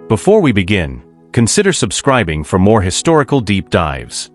Before we begin, consider subscribing for more historical deep dives.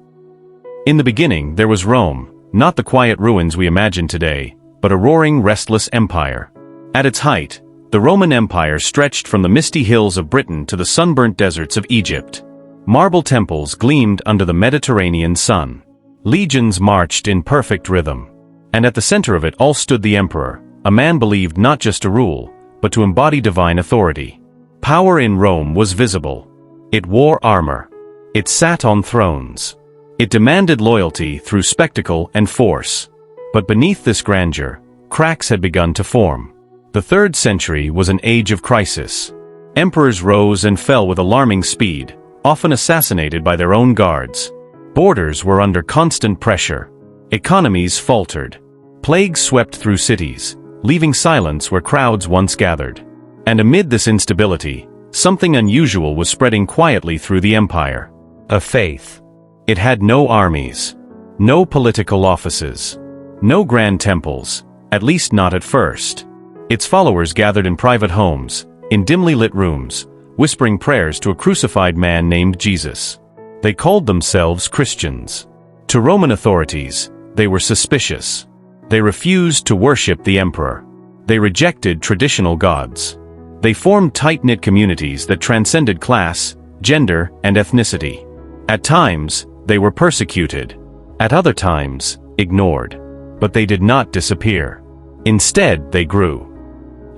In the beginning there was Rome, not the quiet ruins we imagine today, but a roaring, restless empire. At its height, the Roman Empire stretched from the misty hills of Britain to the sunburnt deserts of Egypt. Marble temples gleamed under the Mediterranean sun. Legions marched in perfect rhythm. And at the center of it all stood the emperor, a man believed not just to rule, but to embody divine authority. Power in Rome was visible. It wore armor. It sat on thrones. It demanded loyalty through spectacle and force. But beneath this grandeur, cracks had begun to form. The 3rd century was an age of crisis. Emperors rose and fell with alarming speed, often assassinated by their own guards. Borders were under constant pressure. Economies faltered. Plagues swept through cities, leaving silence where crowds once gathered. And amid this instability, something unusual was spreading quietly through the empire. A faith. It had no armies, no political offices, no grand temples, at least not at first. Its followers gathered in private homes, in dimly lit rooms, whispering prayers to a crucified man named Jesus. They called themselves Christians. To Roman authorities, they were suspicious. They refused to worship the emperor. They rejected traditional gods. They formed tight-knit communities that transcended class, gender, and ethnicity. At times, they were persecuted. At other times, ignored. But they did not disappear. Instead, they grew.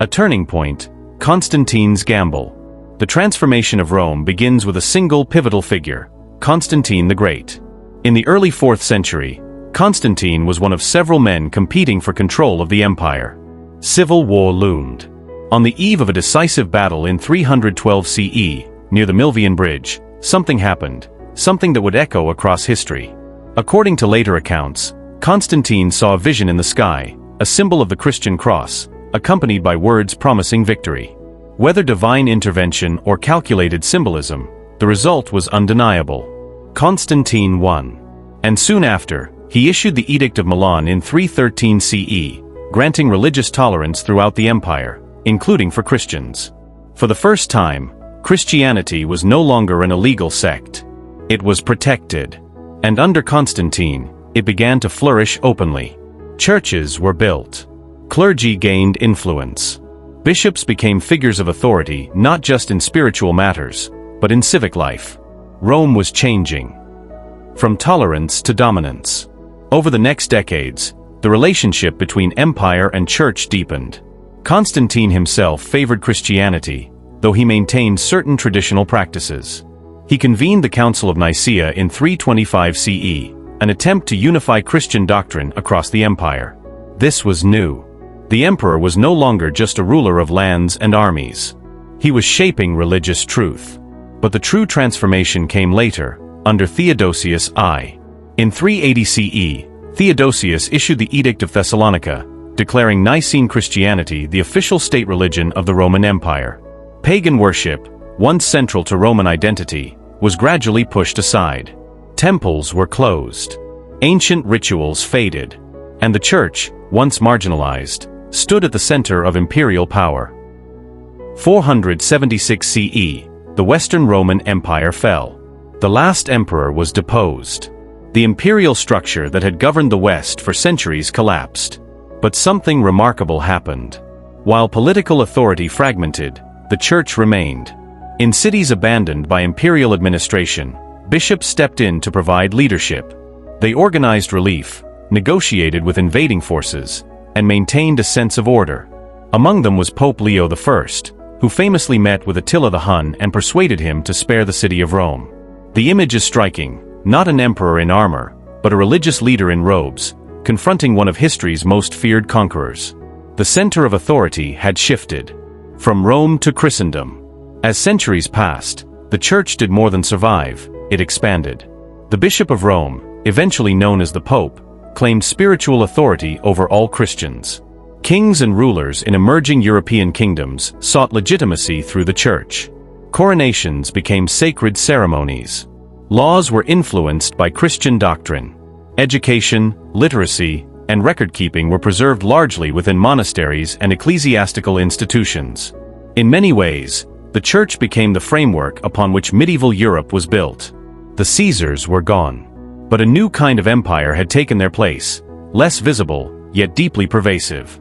A turning point, Constantine's gamble. The transformation of Rome begins with a single pivotal figure, Constantine the Great. In the early 4th century, Constantine was one of several men competing for control of the empire. Civil war loomed. On the eve of a decisive battle in 312 CE, near the Milvian Bridge, something happened, something that would echo across history. According to later accounts, Constantine saw a vision in the sky, a symbol of the Christian cross, accompanied by words promising victory. Whether divine intervention or calculated symbolism, the result was undeniable. Constantine won. And soon after, he issued the Edict of Milan in 313 CE, granting religious tolerance throughout the empire, including for Christians. For the first time, Christianity was no longer an illegal sect. It was protected. And under Constantine, it began to flourish openly. Churches were built. Clergy gained influence. Bishops became figures of authority not just in spiritual matters, but in civic life. Rome was changing. From tolerance to dominance. Over the next decades, the relationship between empire and church deepened. Constantine himself favored Christianity, though he maintained certain traditional practices. He convened the Council of Nicaea in 325 CE, an attempt to unify Christian doctrine across the empire. This was new. The emperor was no longer just a ruler of lands and armies. He was shaping religious truth. But the true transformation came later, under Theodosius I. In 380 CE, Theodosius issued the Edict of Thessalonica, declaring Nicene Christianity the official state religion of the Roman Empire. Pagan worship, once central to Roman identity, was gradually pushed aside. Temples were closed. Ancient rituals faded. And the church, once marginalized, stood at the center of imperial power. 476 CE, the Western Roman Empire fell. The last emperor was deposed. The imperial structure that had governed the West for centuries collapsed. But something remarkable happened. While political authority fragmented, the church remained. In cities abandoned by imperial administration, bishops stepped in to provide leadership. They organized relief, negotiated with invading forces, and maintained a sense of order. Among them was Pope Leo I, who famously met with Attila the Hun and persuaded him to spare the city of Rome. The image is striking, not an emperor in armor, but a religious leader in robes, confronting one of history's most feared conquerors. The center of authority had shifted. From Rome to Christendom. As centuries passed, the church did more than survive, it expanded. The Bishop of Rome, eventually known as the Pope, claimed spiritual authority over all Christians. Kings and rulers in emerging European kingdoms sought legitimacy through the church. Coronations became sacred ceremonies. Laws were influenced by Christian doctrine. Education, literacy, and record-keeping were preserved largely within monasteries and ecclesiastical institutions. In many ways, The church became the framework upon which medieval Europe was built. The Caesars were gone. But a new kind of empire had taken their place, less visible, yet deeply pervasive.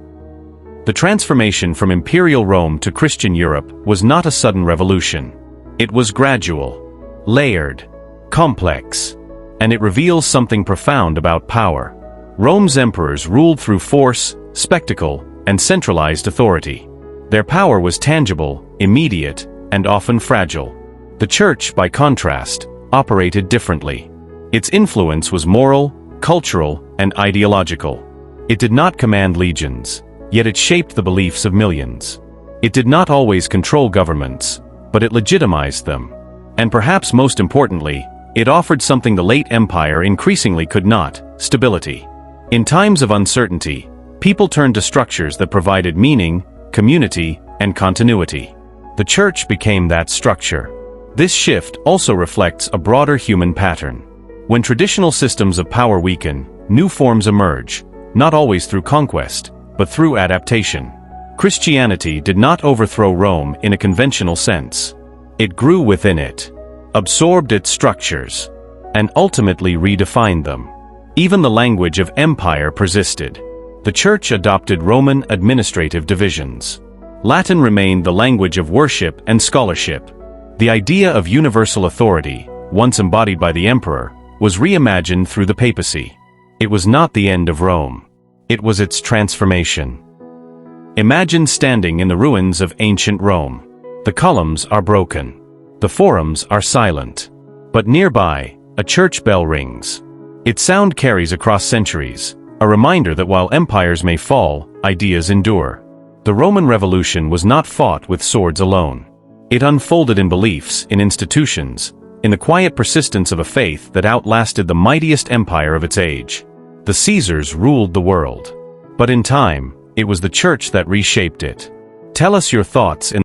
The transformation from imperial Rome to Christian Europe was not a sudden revolution. It was gradual, layered, complex, and it reveals something profound about power. Rome's emperors ruled through force, spectacle, and centralized authority. Their power was tangible, immediate, and often fragile. The church, by contrast, operated differently. Its influence was moral, cultural, and ideological. It did not command legions, yet it shaped the beliefs of millions. It did not always control governments, but it legitimized them. And perhaps most importantly, it offered something the late empire increasingly could not: stability. In times of uncertainty, people turned to structures that provided meaning, community, and continuity. The church became that structure. This shift also reflects a broader human pattern. When traditional systems of power weaken, new forms emerge, not always through conquest, but through adaptation. Christianity did not overthrow Rome in a conventional sense. It grew within it, absorbed its structures, and ultimately redefined them. Even the language of empire persisted. The church adopted Roman administrative divisions. Latin remained the language of worship and scholarship. The idea of universal authority, once embodied by the emperor, was reimagined through the papacy. It was not the end of Rome. It was its transformation. Imagine standing in the ruins of ancient Rome. The columns are broken. The forums are silent. But nearby, a church bell rings. Its sound carries across centuries, a reminder that while empires may fall, ideas endure. The Roman Revolution was not fought with swords alone. It unfolded in beliefs, in institutions, in the quiet persistence of a faith that outlasted the mightiest empire of its age. The Caesars ruled the world. But in time, it was the church that reshaped it. Tell us your thoughts in